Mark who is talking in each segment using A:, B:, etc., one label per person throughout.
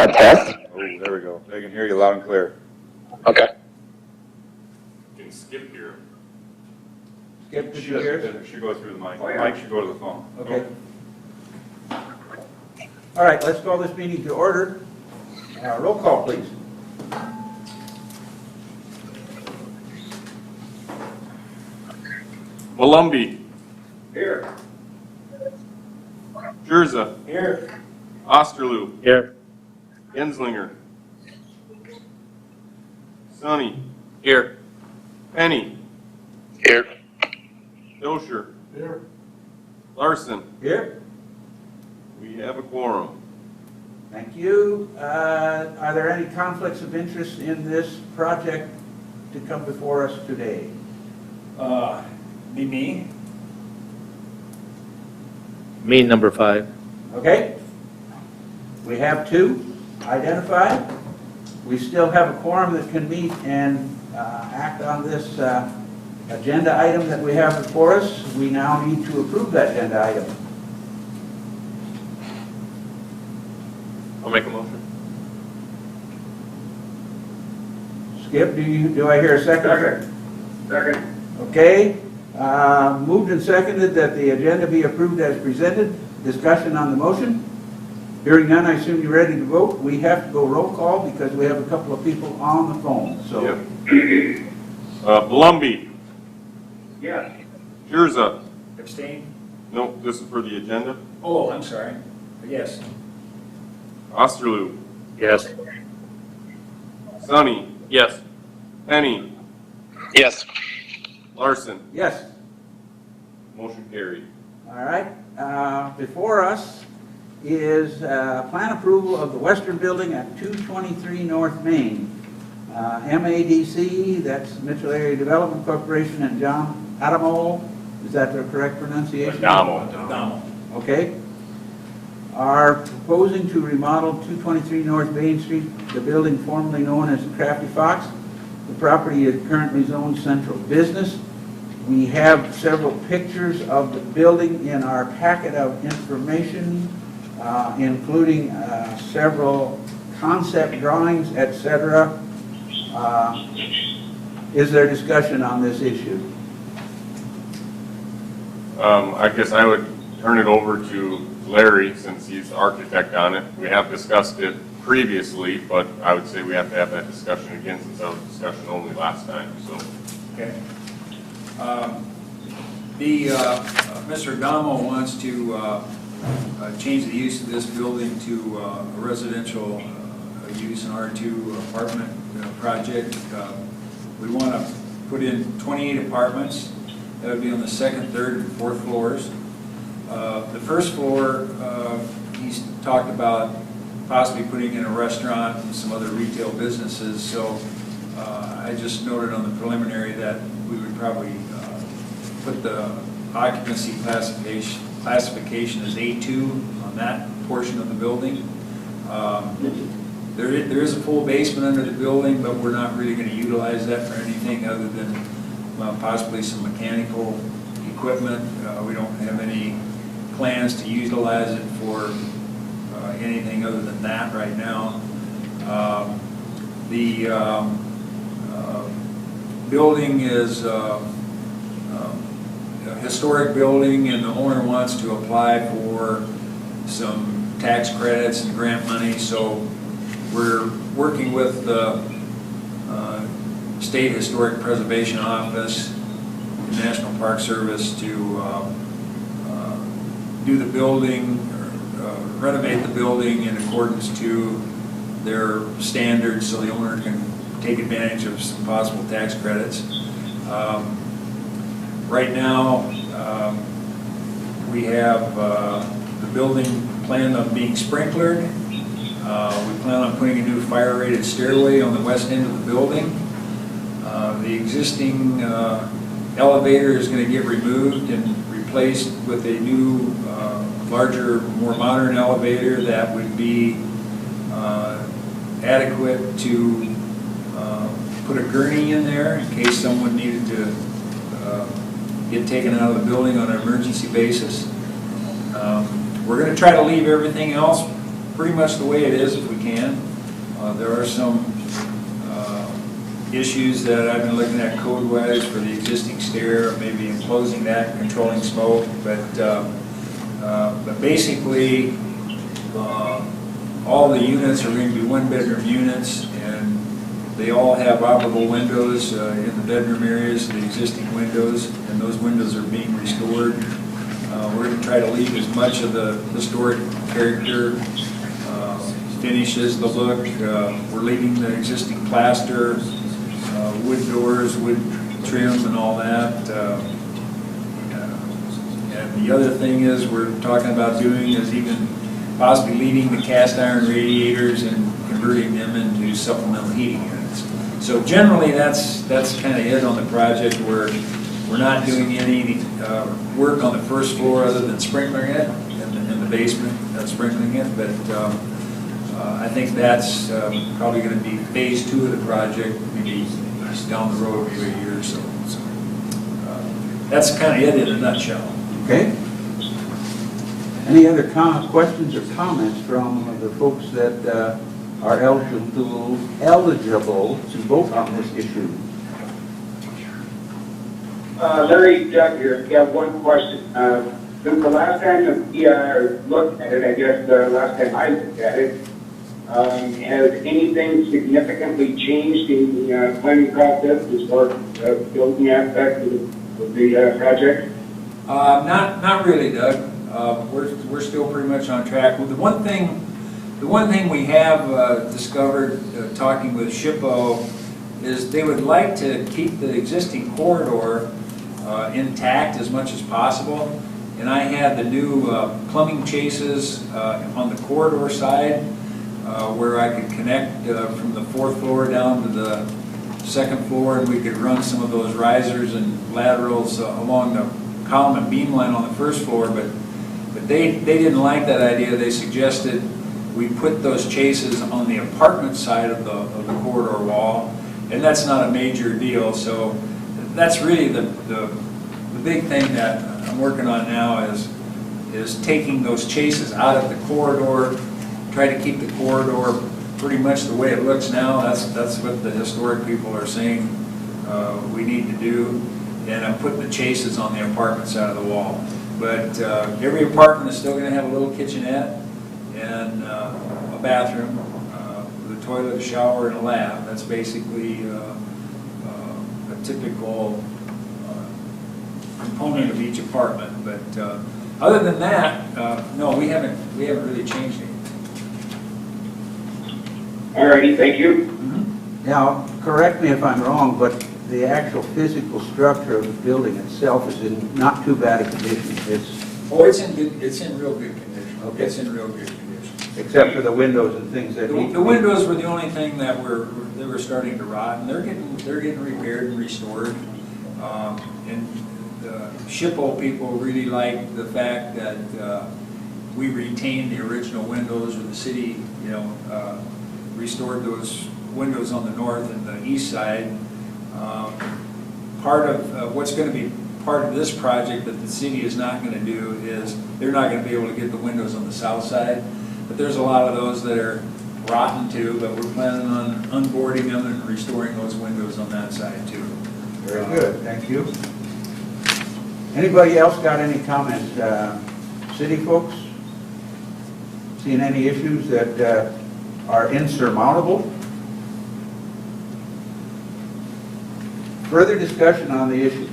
A: Test.
B: Oh, there we go. They can hear you loud and clear.
A: Okay.
C: You can skip here.
D: Skip, did
B: She
D: you hear us?
B: It should go through the mic.
D: Oh,
B: The
D: yeah.
B: mic should go to the phone.
D: Okay. All right, let's call this meeting to order. Roll call, please.
C: Walumbi.
D: Here.
C: Jerza.
D: Here.
C: Osterloo.
A: Here.
C: Genslinger. Sonny. Here. Penny.
A: Here.
C: Dosher.
D: Here.
C: Larson.
D: Here.
C: We have a quorum.
D: Thank you. Are there any conflicts of interest in this project to come before us today?
E: Be me.
A: Me, number 5.
D: Okay. We have two identified. We still have a quorum that can meet and act on this agenda item that we have before us. We now need to approve that agenda item.
C: I'll make a motion.
D: Skip, do I hear a second? Second. Okay. Moved and seconded that the agenda be approved as presented. Discussion on the motion. Hearing none, I assume you're ready to vote. We have to go roll call because we have a couple of people on the phone. So,
C: Yep. Walumbi.
E: Yes.
C: Jerza.
E: Abstain?
C: No, this is for the agenda.
E: Oh, I'm sorry. Yes.
C: Osterloo.
A: Yes.
C: Sonny. Yes. Penny.
A: Yes.
C: Larson.
D: yes.
C: Motion carried.
D: All right. Before us is plan approval of the western building at 223 North Main. MADC, that's Mitchell Area Development Corporation, and John Adamo. Is that the correct pronunciation?
C: Adamo.
D: Okay. Are proposing to remodel 223 North Main Street, the building formerly known as Crafty Fox. The property is currently zoned central business. We have several pictures of the building in our packet of information, including several concept drawings, etc. Is there discussion on this issue?
C: I guess I would turn it over to Larry since he's the architect on it. We have discussed it previously, but I would say we have to have that discussion again since that was discussion only last time, so.
E: Okay. Mr. Adamo wants to change the use of this building to a residential use, an R2 apartment project. We want to put in 28 apartments. That would be on the second, third, and fourth floors. The first floor, he's talked about possibly putting in a restaurant and some other retail businesses. So I just noted on the preliminary that we would probably put the occupancy classification as A2 on that portion of the building. There is a full basement under the building, but we're not really going to utilize that for anything other than possibly some mechanical equipment. We don't have any plans to utilize it for anything other than that right now. The building is a historic building, and the owner wants to apply for some tax credits and grant money, so we're working with the State Historic Preservation Office, the National Park Service to do the building, renovate the building in accordance to their standards so the owner can take advantage of some possible tax credits. Right now, we have the building planned on being sprinklered. We plan on putting a new fire-rated stairway on the west end of the building. The existing elevator is going to get removed and replaced with a new, larger, more modern elevator that would be adequate to put a gurney in there in case someone needed to get taken out of the building on an emergency basis. We're going to try to leave everything else pretty much the way it is if we can. There are some issues that I've been looking at code-wise for the existing stair, maybe enclosing that, controlling smoke, but basically, all the units are going to be one-bedroom units, and they all have operable windows in the bedroom areas, the existing windows, and those windows are being restored. We're going to try to leave as much of the historic character, finishes, the look. We're leaving the existing plaster, wood doors, wood trim, and all that. And the other thing is we're talking about doing is even possibly leaving the cast iron radiators and converting them into supplemental heating units. So generally, that's kind of it on the project. We're not doing any work on the first floor other than sprinkling it in the basement, sprinkling it. But I think that's probably going to be phase 2 of the project, maybe down the road, maybe a year or so. So that's kind of it in a nutshell.
D: Okay. Any other questions or comments from the folks that are eligible to vote on this issue?
F: Larry, Doug here. Yeah, one question. The last time that we looked at it, I guess the last time I looked at it, has anything significantly changed in the planning process as far as the building aspect of the project?
E: Not really, Doug. We're still pretty much on track. Well, the one thing we have discovered talking with SHPO is they would like to keep the existing corridor intact as much as possible. And I had the new plumbing chases on the corridor side where I could connect from the 4th floor down to the 2nd floor, and we could run some of those risers and laterals along the column and beam line on the 1st floor, but they didn't like that idea. They suggested we put those chases on the apartment side of the corridor wall, and that's not a major deal. So that's really the big thing that I'm working on now is taking those chases out of the corridor, try to keep the corridor pretty much the way it looks now. That's what the historic people are saying we need to do. And I'm putting the chases on the apartment side of the wall. But every apartment is still going to have a little kitchenette and a bathroom, with a toilet, a shower, and a lab. That's basically a typical component of each apartment. But other than that, no, we haven't really changed anything.
F: All righty, thank you.
D: Now, correct me if I'm wrong, but the actual physical structure of the building itself is in not too bad a condition.
E: It's in real good condition.
D: Okay.
E: It's in real good condition.
D: Except for the windows and things that need to
E: The
D: be-
E: windows were the only thing that they were starting to rot, and they're getting repaired and restored. And the SHPO people really like the fact that we retained the original windows, or the city, restored those windows on the north and the east side. Part of what's going to be part of this project that the city is not going to do is they're not going to be able to get the windows on the south side, but there's a lot of those that are rotten too, but we're planning on unboarding them and restoring those windows on that side too.
D: Very good, thank you. Anybody else got any comments? City folks? Seeing any issues that are insurmountable? Further discussion on the issue?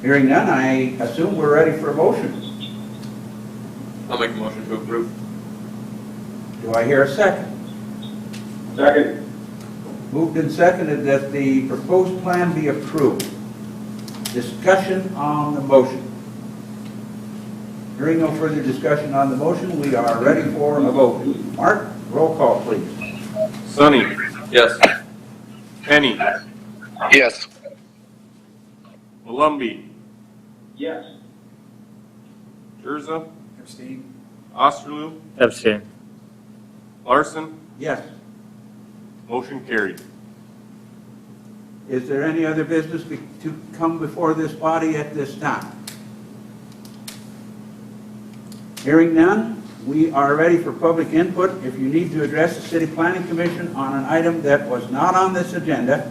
D: Hearing none, I assume we're ready for a motion.
A: I'll make a motion to approve.
D: Do I hear a second?
F: Second.
D: Moved and seconded that the proposed plan be approved. Discussion on the motion. Hearing no further discussion on the motion, we are ready for a vote. Mark, roll call, please.
C: Sonny,
A: Yes.
C: Penny,
A: Yes.
C: Malumbi,
F: Yes.
C: Jerza,
E: Abstain?
C: Osterloo,
A: Abstain.
C: Larson.
D: Yes.
C: Motion carried.
D: Is there any other business to come before this body at this time? Hearing none, We are ready for public input. If you need to address the City Planning Commission on an item that was not on this agenda,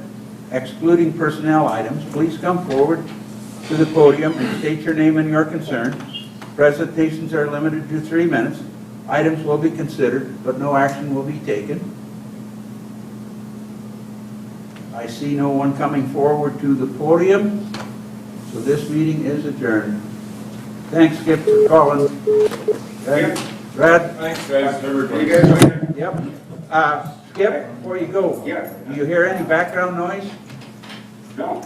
D: excluding personnel items, please come forward to the podium and state your name and your concern. Presentations are limited to 3 minutes. Items will be considered, but no action will be taken. I see no one coming forward to the podium, so this meeting is adjourned. Thanks, Skip, for calling. Brad?
C: Thanks, guys,
F: See
C: everybody.
F: you guys later.
D: Yep. Skip, before you go,
F: Yeah.
D: do you hear any background noise?
F: No.